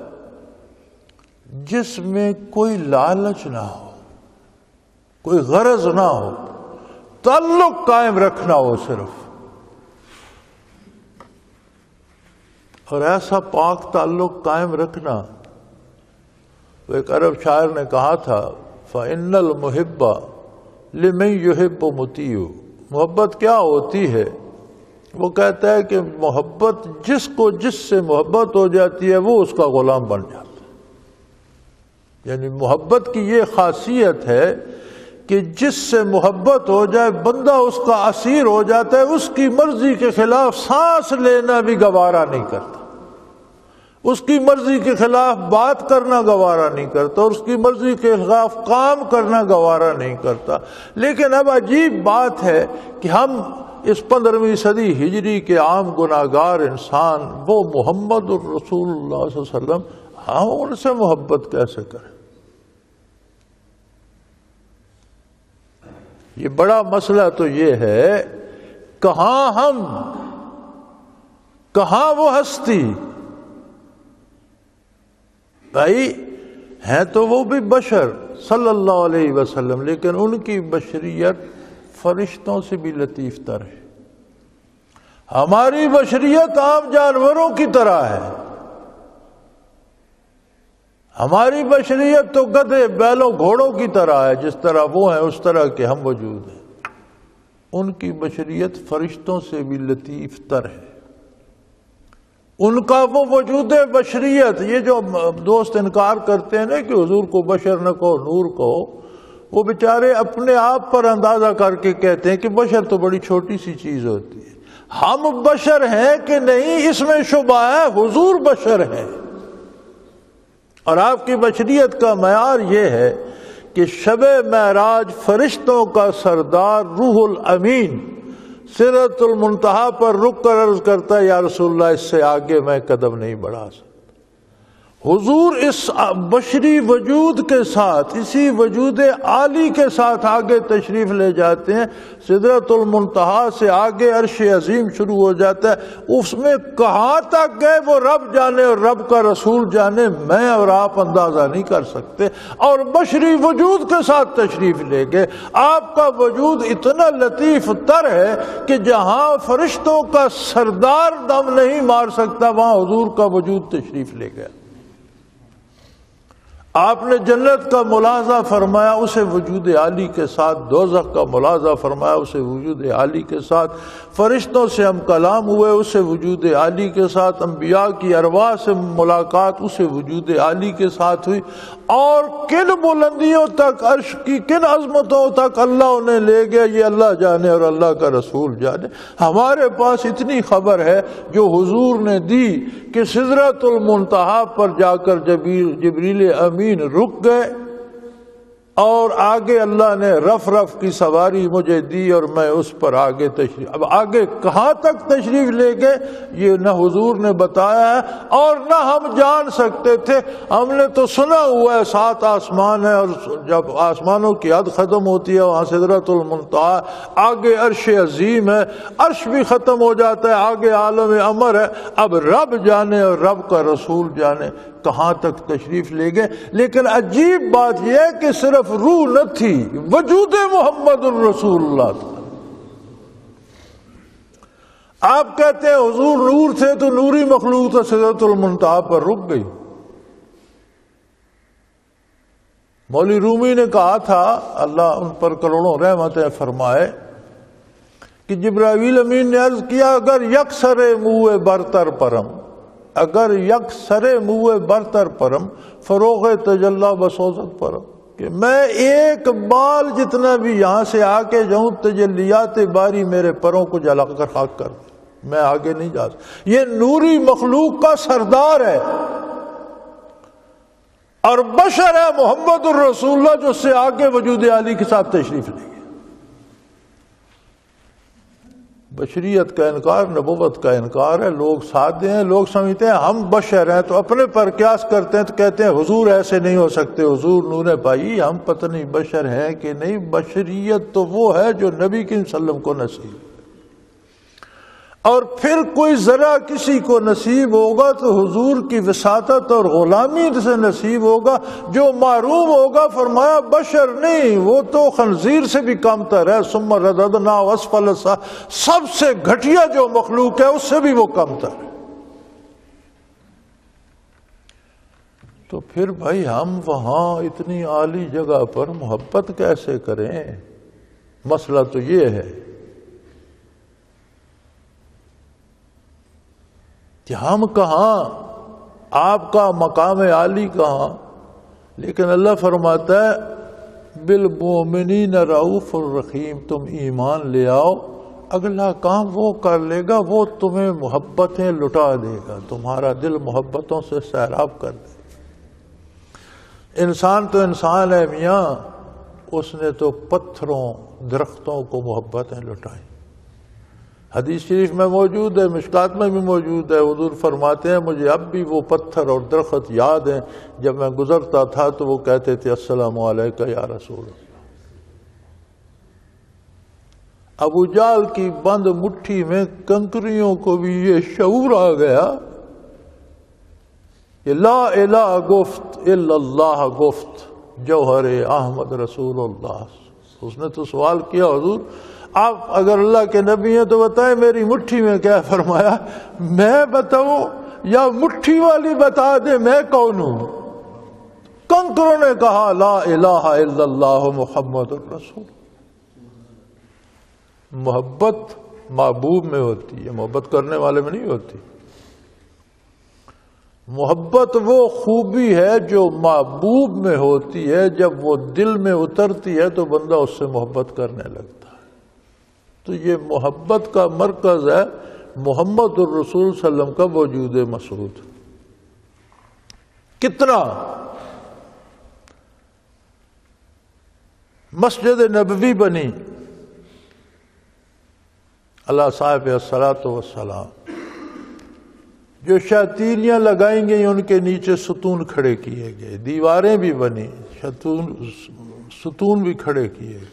Speaker 2: جس میں کوئی لالچ نہ ہو، کوئی غرض نہ ہو، تعلق قائم رکھنا ہو صرف. اور ایسا پاک تعلق قائم رکھنا، وہ ایک عرب شاعر نے کہا تھا فَإِنَّ الْمُحِبَّ لِمَنْ يُحِبُّ مُطِيعُ. محبت کیا ہوتی ہے؟ وہ کہتا ہے کہ محبت جس کو جس سے محبت ہو جاتی ہے وہ اس کا غلام بن جاتا ہے. یعنی محبت کی یہ خاصیت ہے کہ جس سے محبت ہو جائے بندہ اس کا اسیر ہو جاتا ہے، اس کی مرضی کے خلاف سانس لینا بھی گوارا نہیں کرتا، اس کی مرضی کے خلاف بات کرنا گوارا نہیں کرتا، اور اس کی مرضی کے خلاف کام کرنا گوارا نہیں کرتا. لیکن اب عجیب بات ہے کہ ہم اس 15ویں صدی ہجری کے عام گناہگار انسان، وہ محمد الرسول اللہ صلی اللہ علیہ وسلم، ہم ان سے محبت کیسے کریں؟ یہ بڑا مسئلہ تو یہ ہے، کہاں ہم، کہاں وہ ہستی؟ بھائی ہیں تو وہ بھی بشر صلی اللہ علیہ وسلم، لیکن ان کی بشریت فرشتوں سے بھی لطیف تر ہے. ہماری بشریت عام جانوروں کی طرح ہے. ہماری بشریت تو گدھے بیلوں گھوڑوں کی طرح ہے، جس طرح وہ ہیں اس طرح کے ہم وجود ہیں. ان کی بشریت فرشتوں سے بھی لطیف تر ہے. ان کا وہ وجود بشریت، یہ جو دوست انکار کرتے ہیں نا کہ حضور کو بشر نہ کہو نور کہو، وہ بیچارے اپنے آپ پر اندازہ کر کے کہتے ہیں کہ بشر تو بڑی چھوٹی سی چیز ہوتی ہے. ہم بشر ہیں کہ نہیں اس میں شبہ ہے، حضور بشر ہیں. اور آپ کی بشریت کا معیار یہ ہے کہ شب معراج فرشتوں کا سردار روح الامین سدرۃ المنتہا پر رک کر عرض کرتا ہے یا رسول اللہ اس سے آگے میں قدم نہیں بڑھا سکتا. حضور اس بشری وجود کے ساتھ، اسی وجود عالی کے ساتھ آگے تشریف لے جاتے ہیں. سدرۃ المنتہا سے آگے عرش عظیم شروع ہو جاتا ہے. اس میں کہاں تک گئے وہ رب جانے اور رب کا رسول جانے، میں اور آپ اندازہ نہیں کر سکتے. اور بشری وجود کے ساتھ تشریف لے گئے. آپ کا وجود اتنا لطیف تر ہے کہ جہاں فرشتوں کا سردار دم نہیں مار سکتا وہاں حضور کا وجود تشریف لے گیا. آپ نے جنت کا ملاحظہ فرمایا اسے وجود عالی کے ساتھ، دوزخ کا ملاحظہ فرمایا اسے وجود عالی کے ساتھ، فرشتوں سے ہم کلام ہوئے اسے وجود عالی کے ساتھ، انبیاء کی ارواح سے ملاقات اسے وجود عالی کے ساتھ ہوئی. اور کن بلندیوں تک، عرش کی کن عظمتوں تک اللہ انہیں لے گیا یہ اللہ جانے اور اللہ کا رسول جانے. ہمارے پاس اتنی خبر ہے جو حضور نے دی کہ سدرۃ المنتہا پر جا کر جبریل امین رک گئے اور آگے اللہ نے رف رف کی سواری مجھے دی اور میں اس پر آگے تشریف. اب آگے کہاں تک تشریف لے گئے یہ نہ حضور نے بتایا ہے اور نہ ہم جان سکتے تھے. ہم نے تو سنا ہوا ہے 7 آسمان ہے اور جب آسمانوں کی حد ختم ہوتی ہے وہاں سدرۃ المنتہا، آگے عرش عظیم ہے، عرش بھی ختم ہو جاتا ہے، آگے عالم امر ہے. اب رب جانے اور رب کا رسول جانے کہاں تک تشریف لے گئے. لیکن عجیب بات یہ ہے کہ صرف روح نہ تھی، وجود محمد الرسول اللہ تھا. آپ کہتے ہیں حضور نور تھے تو نوری مخلوق تو سدرۃ المنتہا پر رک گئی. مولوی رومی نے کہا تھا اللہ ان پر کروڑوں رحمتیں فرمائے کہ جبرائیل امین نے عرض کیا اگر یک سر موئے برتر پرم، اگر یک سر موئے برتر پرم فروغ تجلی بسوزت پرم، کہ میں ایک بال جتنا بھی یہاں سے آ کے جاؤں تجلیات باری میرے پروں کو جلا کر خاک کر دے، میں آگے نہیں جا سکتا. یہ نوری مخلوق کا سردار ہے اور بشر ہے محمد الرسول اللہ جو اس سے آگے وجود عالی کے ساتھ تشریف لے گئے. بشریت کا انکار نبوت کا انکار ہے. لوگ سادے ہیں، لوگ سمجھتے ہیں ہم بشر ہیں تو اپنے پر قیاس کرتے ہیں تو کہتے ہیں حضور ایسے نہیں ہو سکتے، حضور نور پائی. ہم پتہ نہیں بشر ہیں کہ نہیں. بشریت تو وہ ہے جو نبی کریم صلی اللہ علیہ وسلم کو نصیب، اور پھر کوئی ذرا کسی کو نصیب ہوگا تو حضور کی وساطت اور غلامی سے نصیب ہوگا. جو معروم ہوگا فرمایا بشر نہیں، وہ تو خنزیر سے بھی کم تر ہے. ثم رددنا اسفل سب سے گھٹیا جو مخلوق ہے اس سے بھی وہ کم تر ہے. تو پھر بھائی ہم وہاں اتنی عالی جگہ پر محبت کیسے کریں؟ مسئلہ تو یہ ہے کہ ہم کہاں، آپ کا مقام عالی کہاں. لیکن اللہ فرماتا ہے بالمؤمنین رؤوف الرحیم. تم ایمان لے آؤ، اگلا کام وہ کر لے گا، وہ تمہیں محبتیں لٹا دے گا، تمہارا دل محبتوں سے سیراب کر دے. انسان تو انسان ہے میاں، اس نے تو پتھروں درختوں کو محبتیں لٹائیں. حدیث شریف میں موجود ہے، مشکات میں بھی موجود ہے. حضور فرماتے ہیں مجھے اب بھی وہ پتھر اور درخت یاد ہیں، جب میں گزرتا تھا تو وہ کہتے تھے السلام علیکہ یا رسول اللہ. ابو جہل کی بند مٹھی میں کنکریوں کو بھی یہ شعور آ گیا، یہ لا الہ گفت الا اللہ گفت جوہر احمد رسول اللہ. اس نے تو سوال کیا حضور آپ اگر اللہ کے نبی ہیں تو بتائیں میری مٹھی میں کیا؟ فرمایا میں بتاؤں یا مٹھی والی بتا دے میں کون ہوں؟ کنکروں نے کہا لا الہ الا اللہ محمد الرسول. محبت محبوب میں ہوتی ہے، محبت کرنے والے میں نہیں ہوتی. محبت وہ خوبی ہے جو محبوب میں ہوتی ہے، جب وہ دل میں اترتی ہے تو بندہ اس سے محبت کرنے لگتا ہے. تو یہ محبت کا مرکز ہے محمد الرسول صلی اللہ علیہ وسلم کا وجود مسعود. کتنا مسجد نبوی بنی، اللہ صاحب الصلاۃ والسلام جو شاطینیاں لگائیں گے ان کے نیچے ستون کھڑے کیے گئے، دیواریں بھی بنی، ستون بھی کھڑے کیے گئے.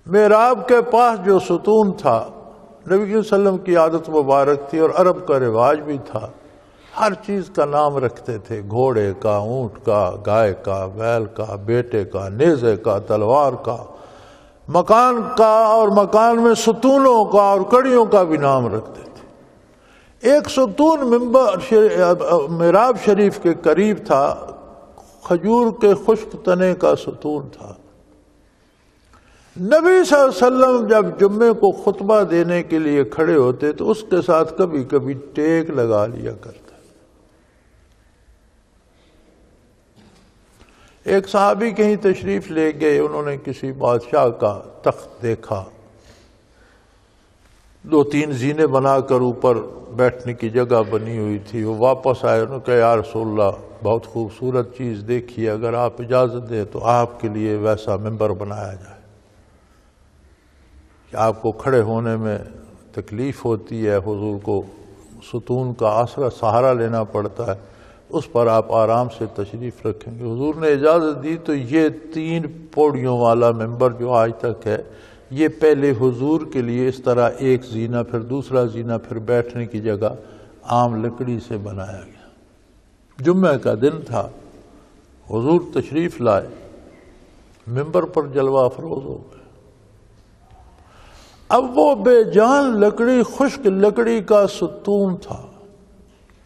Speaker 2: محراب کے پاس جو ستون تھا نبی صلی اللہ علیہ وسلم کی عادت مبارک تھی اور عرب کا رواج بھی تھا، ہر چیز کا نام رکھتے تھے، گھوڑے کا، اونٹ کا، گائے کا، بیل کا، بیٹے کا، نیزے کا، تلوار کا، مکان کا، اور مکان میں ستونوں کا اور کڑیوں کا بھی نام رکھتے تھے. ایک ستون محراب شریف کے قریب تھا، کھجور کے خشک تنے کا ستون تھا. نبی صلی اللہ علیہ وسلم جب جمعے کو خطبہ دینے کے لیے کھڑے ہوتے تو اس کے ساتھ کبھی کبھی ٹیک لگا لیا کرتا. ایک صحابی کہیں تشریف لے گئے، انہوں نے کسی بادشاہ کا تخت دیکھا، 2-3 زینے بنا کر اوپر بیٹھنے کی جگہ بنی ہوئی تھی. وہ واپس آئے، انہوں نے کہا یا رسول اللہ بہت خوبصورت چیز دیکھی ہے، اگر آپ اجازت دیں تو آپ کے لیے ویسا ممبر بنایا جائے. آپ کو کھڑے ہونے میں تکلیف ہوتی ہے، حضور کو ستون کا آسرا سہارا لینا پڑتا ہے، اس پر آپ آرام سے تشریف رکھیں گے. حضور نے اجازت دی تو یہ 3 پوڑیوں والا ممبر جو آج تک ہے، یہ پہلے حضور کے لیے اس طرح ایک زینہ، پھر دوسرا زینہ، پھر بیٹھنے کی جگہ عام لکڑی سے بنایا گیا. جمعہ کا دن تھا، حضور تشریف لائے، ممبر پر جلوہ افروز ہو گئے. اب وہ بے جان لکڑی، خشک لکڑی کا ستون تھا.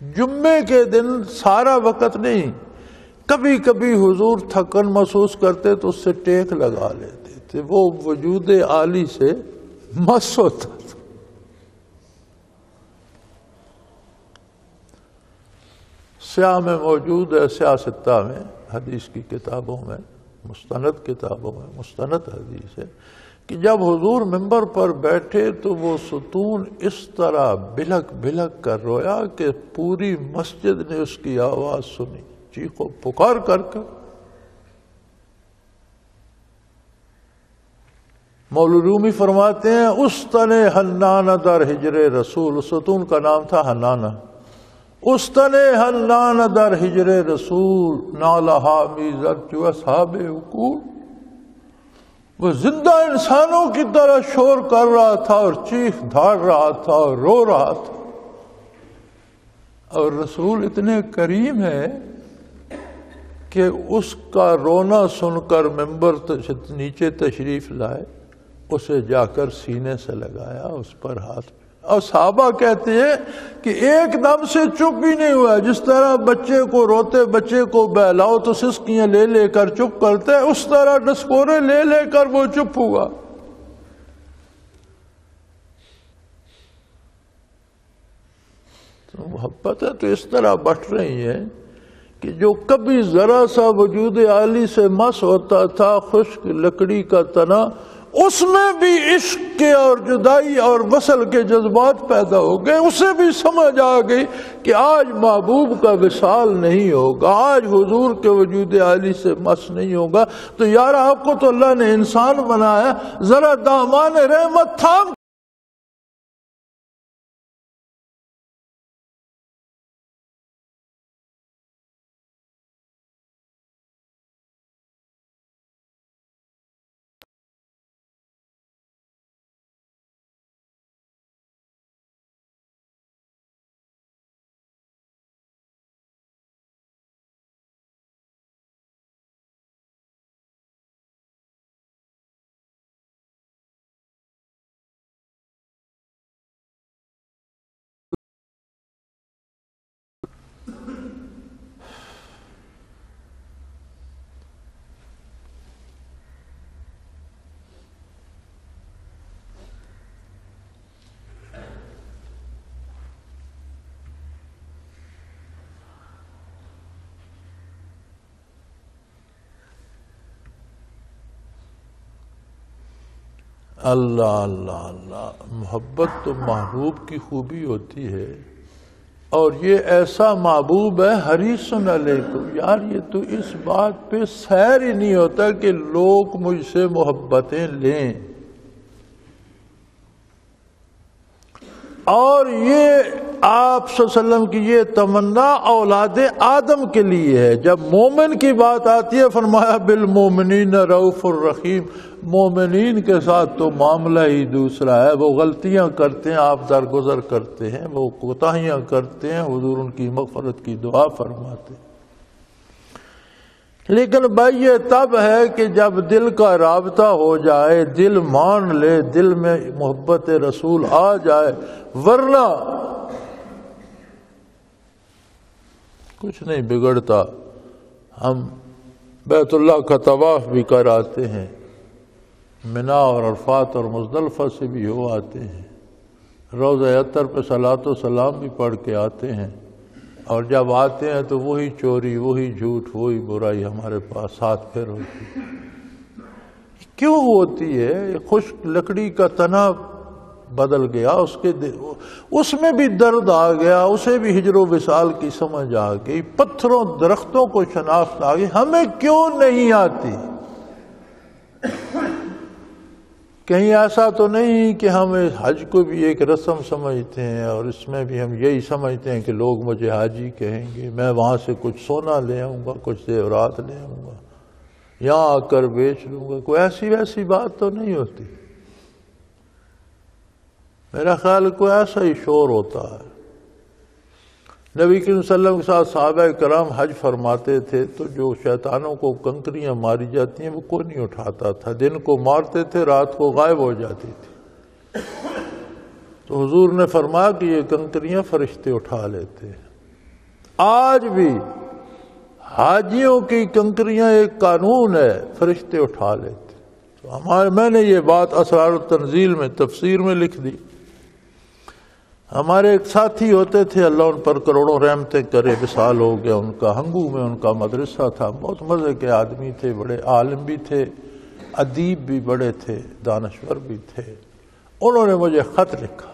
Speaker 2: جمعے کے دن سارا وقت نہیں، کبھی کبھی حضور تھکن محسوس کرتے تو اس سے ٹیک لگا لیتے تھے، وہ وجود عالی سے مس ہوتا تھا. سیاہ میں موجود ہے، سیاستہ میں، حدیث کی کتابوں میں، مستند کتابوں میں مستند حدیث ہے کہ جب حضور ممبر پر بیٹھے تو وہ ستون اس طرح بلک بلک کر رویا کہ پوری مسجد نے اس کی آواز سنی، چیخ و پکار کر کر. مولوی رومی فرماتے ہیں استن حنان در ہجر رسول، ستون کا نام تھا حنانہ، استن حنان در ہجر رسول نالہا میزت جو اصحاب عقول، وہ زندہ انسانوں کی طرح شور کر رہا تھا اور چیخ دھاڑ رہا تھا اور رو رہا تھا، اور رسول اتنے کریم ہے کہ اس کا رونا سن کر ممبر نیچے تشریف لائے، اسے جا کر سینے سے لگایا، اس پر ہاتھ، اور صحابہ کہتے ہیں کہ ایک دم سے چپ بھی نہیں ہوا، جس طرح بچے کو روتے بچے کو بہلاؤ تو سسکیاں لے لے کر چپ کرتے ہیں، اس طرح ڈسکورے لے لے کر وہ چپ ہوا۔ تو محبت ہے تو اس طرح بٹ رہی ہے کہ جو کبھی ذرا سا وجود عالی سے مس ہوتا تھا، خشک لکڑی کا تنا، اس میں بھی عشق کے اور جدائی اور وصل کے جذبات پیدا ہو گئے، اسے بھی سمجھ آ گئی کہ آج محبوب کا وصال نہیں ہوگا، آج حضور کے وجود عالی سے مس نہیں ہوگا۔ تو یار آپ کو تو اللہ نے انسان بنایا، ذرا دامان رحمت تھام اللہ اللہ اللہ۔ محبت تو محبوب کی خوبی ہوتی ہے، اور یہ ایسا محبوب ہے حریص علیکم۔ یار یہ تو اس بات پہ سیر ہی نہیں ہوتا کہ لوگ مجھ سے محبتیں لیں، اور یہ آپ صلی اللہ علیہ وسلم کی یہ تمنا اولاد آدم کے لیے ہے۔ جب مومن کی بات آتی ہے فرمایا بالمومنین رؤوف الرحیم، مومنین کے ساتھ تو معاملہ ہی دوسرا ہے۔ وہ غلطیاں کرتے ہیں، آپ درگزر کرتے ہیں، وہ کوتاہیاں کرتے ہیں، حضور ان کی مغفرت کی دعا فرماتے ہیں۔ لیکن بھائی یہ تب ہے کہ جب دل کا رابطہ ہو جائے، دل مان لے، دل میں محبت رسول آ جائے، ورنہ کچھ نہیں بگڑتا۔ ہم بیت اللہ کا طواف بھی کر آتے ہیں، منا اور عرفات اور مزدلفہ سے بھی ہو آتے ہیں، روضہ اطہر پہ صلاۃ و سلام بھی پڑھ کے آتے ہیں، اور جب آتے ہیں تو وہی چوری، وہی جھوٹ، وہی برائی ہمارے پاس ساتھ پھر ہوتی ہے۔ کیوں ہوتی ہے؟ خشک لکڑی کا تنا بدل گیا، اس میں بھی درد آ گیا، اسے بھی ہجر و وصال کی سمجھ آ گئی، پتھروں درختوں کو شناخت آ گئی، ہمیں کیوں نہیں آتی؟ کہیں ایسا تو نہیں کہ ہم حج کو بھی ایک رسم سمجھتے ہیں، اور اس میں بھی ہم یہی سمجھتے ہیں کہ لوگ مجھے حاجی کہیں گے، میں وہاں سے کچھ سونا لے آؤں گا، کچھ زیورات لے آؤں گا، یہاں آ کر بیچ لوں گا، کوئی ایسی ویسی بات تو نہیں ہوتی۔ میرا خیال کوئی ایسا ہی شور ہوتا ہے۔ نبی کریم صلی اللہ علیہ وسلم کے ساتھ صحابہ کرام حج فرماتے تھے تو جو شیطانوں کو کنکریاں ماری جاتی ہیں وہ کوئی نہیں اٹھاتا تھا، دن کو مارتے تھے، رات کو غائب ہو جاتی تھی۔ تو حضور نے فرمایا کہ یہ کنکریاں فرشتے اٹھا لیتے ہیں۔ آج بھی حاجیوں کی کنکریاں ایک قانون ہے، فرشتے اٹھا لیتے۔ تو میں نے یہ بات اسرار التنزیل میں تفسیر میں لکھ دی۔ ہمارے ایک ساتھی ہوتے تھے، اللہ ان پر کروڑوں رحمتیں کرے، وصال ہو گیا ان کا، ہنگو میں ان کا مدرسہ تھا، بہت مزے کے آدمی تھے، بڑے عالم بھی تھے، ادیب بھی بڑے تھے، دانشور بھی تھے۔ انہوں نے مجھے خط لکھا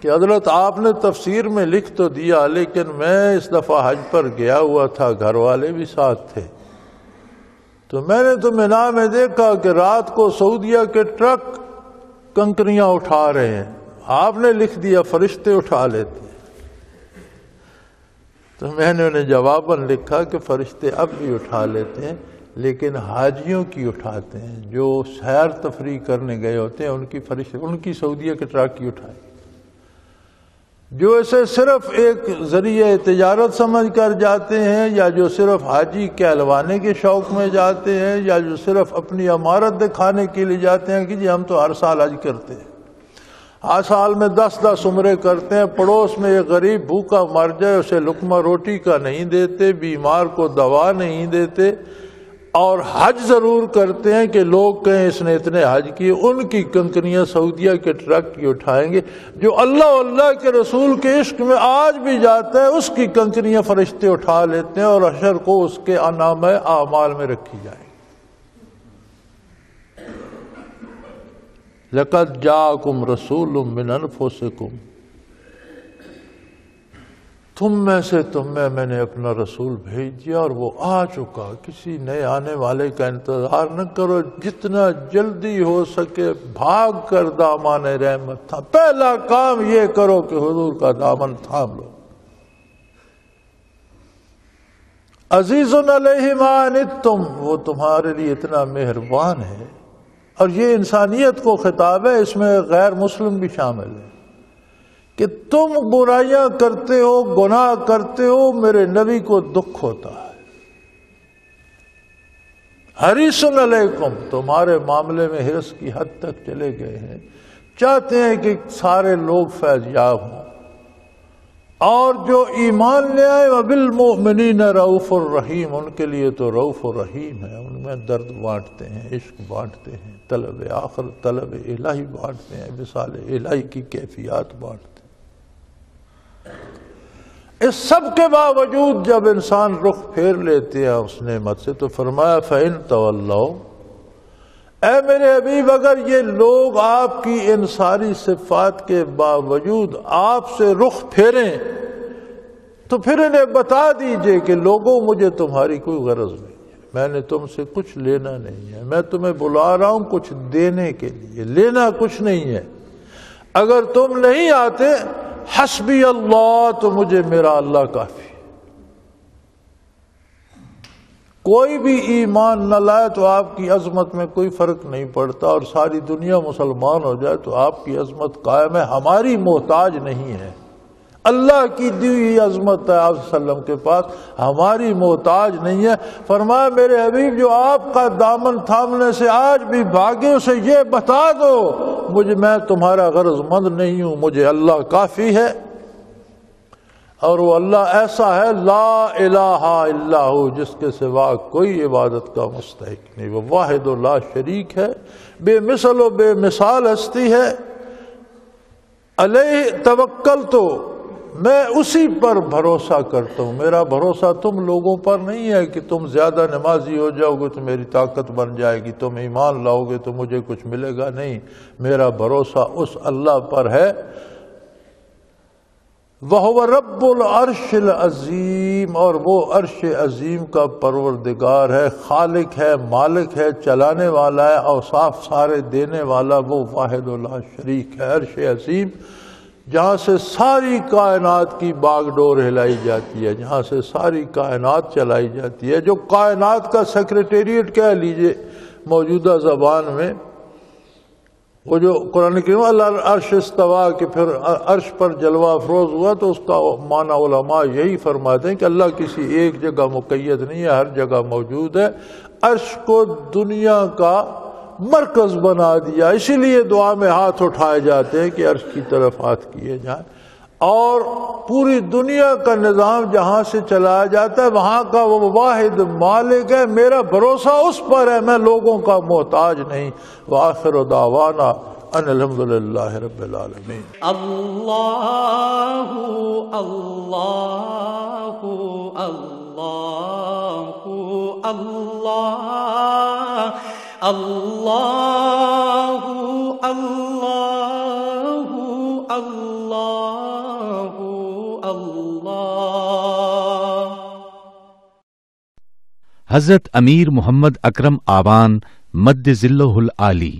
Speaker 2: کہ حضرت آپ نے تفسیر میں لکھ تو دیا، لیکن میں اس دفعہ حج پر گیا ہوا تھا، گھر والے بھی ساتھ تھے، تو میں نے تو مینا میں دیکھا کہ رات کو سعودیہ کے ٹرک کنکریاں اٹھا رہے ہیں، آپ نے لکھ دیا فرشتے اٹھا لیتے ہیں۔ تو میں نے انہیں جواباً لکھا کہ فرشتے اب بھی اٹھا لیتے ہیں، لیکن حاجیوں کی اٹھاتے ہیں، جو سیر تفریح کرنے گئے ہوتے ہیں ان کی سعودیہ کے ٹرک کی اٹھائے، جو اسے صرف ایک ذریعہ تجارت سمجھ کر جاتے ہیں، یا جو صرف حاجی کہلوانے کے شوق میں جاتے ہیں، یا جو صرف اپنی عمارت دکھانے کے لیے جاتے ہیں کہ جی ہم تو ہر سال حج کرتے ہیں، ہر سال میں 10 عمرے کرتے ہیں، پڑوس میں ایک غریب بھوکا مر جائے اسے لقمہ روٹی کا نہیں دیتے، بیمار کو دوا نہیں دیتے، اور حج ضرور کرتے ہیں کہ لوگ کہیں اس نے اتنے حج کیے۔ ان کی کنکریاں سعودیہ کے ٹرک کی اٹھائیں گے۔ جو اللہ اللہ کے رسول کے عشق میں آج بھی جاتا ہے اس کی کنکریاں فرشتے اٹھا لیتے ہیں اور حشر کو اس کے نامہ اعمال میں رکھی جائیں گی۔ لَقَدْ جَاءَكُمْ رَسُولٌ مِّنْ أَنفُسِكُمْ، تم میں سے میں نے اپنا رسول بھیج دیا اور وہ آ چکا، کسی نئے آنے والے کا انتظار نہ کرو، جتنا جلدی ہو سکے بھاگ کر دامان رحمت تھا، پہلا کام یہ کرو کہ حضور کا دامن تھام لو۔ عزیز علیہ ما عنتم، وہ تمہارے لیے اتنا مہربان ہے، اور یہ انسانیت کو خطاب ہے، اس میں غیر مسلم بھی شامل ہے، کہ تم برائیاں کرتے ہو، گناہ کرتے ہو، میرے نبی کو دکھ ہوتا ہے۔ حریص علیکم، تمہارے معاملے میں حرص کی حد تک چلے گئے ہیں، چاہتے ہیں کہ سارے لوگ فیض یاب ہوں، اور جو ایمان لے آئے وبالمؤمنین رؤوف الرحیم، ان کے لیے تو رؤوف الرحیم ہے، ان میں درد بانٹتے ہیں، عشق بانٹتے ہیں، طلب آخرت، طلب الہی بانٹتے ہیں، وصال الہی کی کیفیات بانٹتے ہیں۔ اس سب کے باوجود جب انسان رخ پھیر لیتے ہیں اس نعمت سے، تو فرمایا فَإِن تَوَلَّوْا، اے میرے حبیب اگر یہ لوگ آپ کی ان ساری صفات کے باوجود آپ سے رخ پھیریں تو پھر انہیں بتا دیجئے کہ لوگوں مجھے تمہاری کوئی غرض نہیں ہے، میں نے تم سے کچھ لینا نہیں ہے، میں تمہیں بلا رہا ہوں کچھ دینے کے لیے، لینا کچھ نہیں ہے۔ اگر تم نہیں آتے حسبی اللہ، تو مجھے میرا اللہ کافی ہے۔ کوئی بھی ایمان نہ لائے تو آپ کی عظمت میں کوئی فرق نہیں پڑتا، اور ساری دنیا مسلمان ہو جائے تو آپ کی عظمت قائم ہے، ہماری محتاج نہیں ہے، اللہ کی دی ہوئی عظمت ہے آپ صلی اللہ علیہ وسلم کے پاس، ہماری محتاج نہیں ہے۔ فرمایا میرے حبیب جو آپ کا دامن تھامنے سے آج بھی بھاگے اسے یہ بتا دو میں تمہارا غرض مند نہیں ہوں، مجھے اللہ کافی ہے، اور وہ اللہ ایسا ہے لا الہ الا ہو، جس کے سوا کوئی عبادت کا مستحق نہیں، وہ واحد و لا شریک ہے، بے مثل و بے مثال ہستی ہے۔ علیہ توکل، تو میں اسی پر بھروسہ کرتا ہوں، میرا بھروسہ تم لوگوں پر نہیں ہے کہ تم زیادہ نمازی ہو جاؤ گے تو میری طاقت بن جائے گی، تم ایمان لاؤ گے تو مجھے کچھ ملے گا، نہیں، میرا بھروسہ اس اللہ پر ہے۔ وَهُوَ رَبُّ الْعَرْشِ الْعَظِيمِ، اور وہ عرش عظیم کا پروردگار ہے، خالق ہے، مالک ہے، چلانے والا ہے، اوصاف سارے دینے والا، وہ واحد و لا شریک ہے۔ عرش عظیم جہاں سے ساری کائنات کی باغ ڈور ہلائی جاتی ہے، جہاں سے ساری کائنات چلائی جاتی ہے، جو کائنات کا سیکریٹریٹ کہہ لیجئے موجودہ زبان میں، وہ جو قرآن کریم اللہ عرش استوا کہ پھر عرش پر جلوہ افروز ہوا، تو اس کا معنی علماء یہی فرماتے ہیں کہ اللہ کسی ایک جگہ مقید نہیں ہے، ہر جگہ موجود ہے۔ عرش کو دنیا کا مرکز بنا دیا، اسی لیے دعا میں ہاتھ اٹھائے جاتے ہیں کہ عرش کی طرف ہاتھ کیے جائیں، اور پوری دنیا کا نظام جہاں سے چلایا جاتا ہے وہاں کا وہ واحد مالک ہے، میرا بھروسہ اس پر ہے، میں لوگوں کا محتاج نہیں۔ وآخر دعوانا ان الحمدللہ رب العالمین۔
Speaker 1: اللہ اللہ اللہ اللہ اللہ اللہ اللہ اللہ۔
Speaker 3: حضرت امیر محمد اکرم آوان مد ذلہ العالی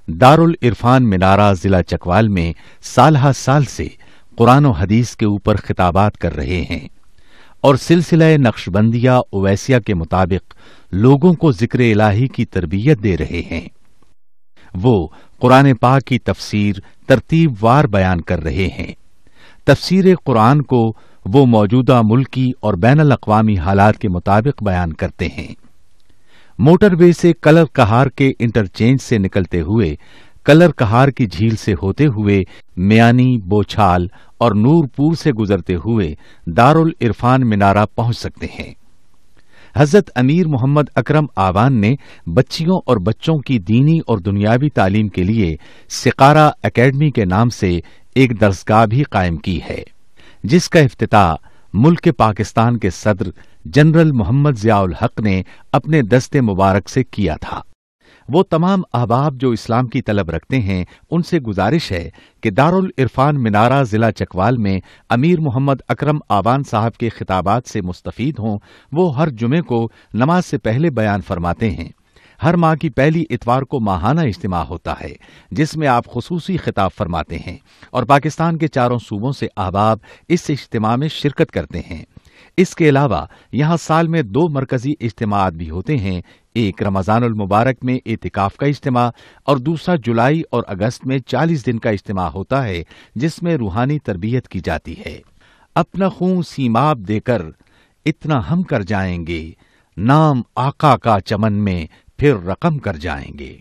Speaker 3: دارالعرفان منارہ ضلع چکوال میں سالہ سال سے قرآن و حدیث کے اوپر خطابات کر رہے ہیں اور سلسلہ نقشبندیہ اویسیہ کے مطابق لوگوں کو ذکر الہی کی تربیت دے رہے ہیں۔ وہ قرآن پاک کی تفسیر ترتیب وار بیان کر رہے ہیں۔ تفسیر قرآن کو وہ موجودہ ملکی اور بین الاقوامی حالات کے مطابق بیان کرتے ہیں۔ موٹر وے سے کلر کہار کے انٹرچینج سے نکلتے ہوئے کلر کہار کی جھیل سے ہوتے ہوئے میانی، بوچھال اور نور پور سے گزرتے ہوئے دارالعرفان منارہ پہنچ سکتے ہیں۔ حضرت امیر محمد اکرم آوان نے بچیوں اور بچوں کی دینی اور دنیاوی تعلیم کے لیے سقارہ اکیڈمی کے نام سے ایک درسگاہ بھی قائم کی ہے، جس کا افتتاح ملک پاکستان کے صدر جنرل محمد ضیاء الحق نے اپنے دست مبارک سے کیا تھا۔ وہ تمام احباب جو اسلام کی طلب رکھتے ہیں ان سے گزارش ہے کہ دارالعرفان منارہ ضلع چکوال میں امیر محمد اکرم آوان صاحب کے خطابات سے مستفید ہوں۔ وہ ہر جمعے کو نماز سے پہلے بیان فرماتے ہیں۔ ہر ماہ کی پہلی اتوار کو ماہانہ اجتماع ہوتا ہے جس میں آپ خصوصی خطاب فرماتے ہیں اور پاکستان کے چاروں صوبوں سے احباب اس اجتماع میں شرکت کرتے ہیں۔ اس کے علاوہ یہاں سال میں 2 مرکزی اجتماعات بھی ہوتے ہیں، ایک رمضان المبارک میں اعتکاف کا اجتماع اور دوسرا جولائی اور اگست میں 40 دن کا اجتماع ہوتا ہے جس میں روحانی تربیت کی جاتی ہے۔ اپنا خون سیماب دے کر اتنا ہم کر جائیں گے، نام آقا کا چمن میں پھر رقم کر جائیں گے۔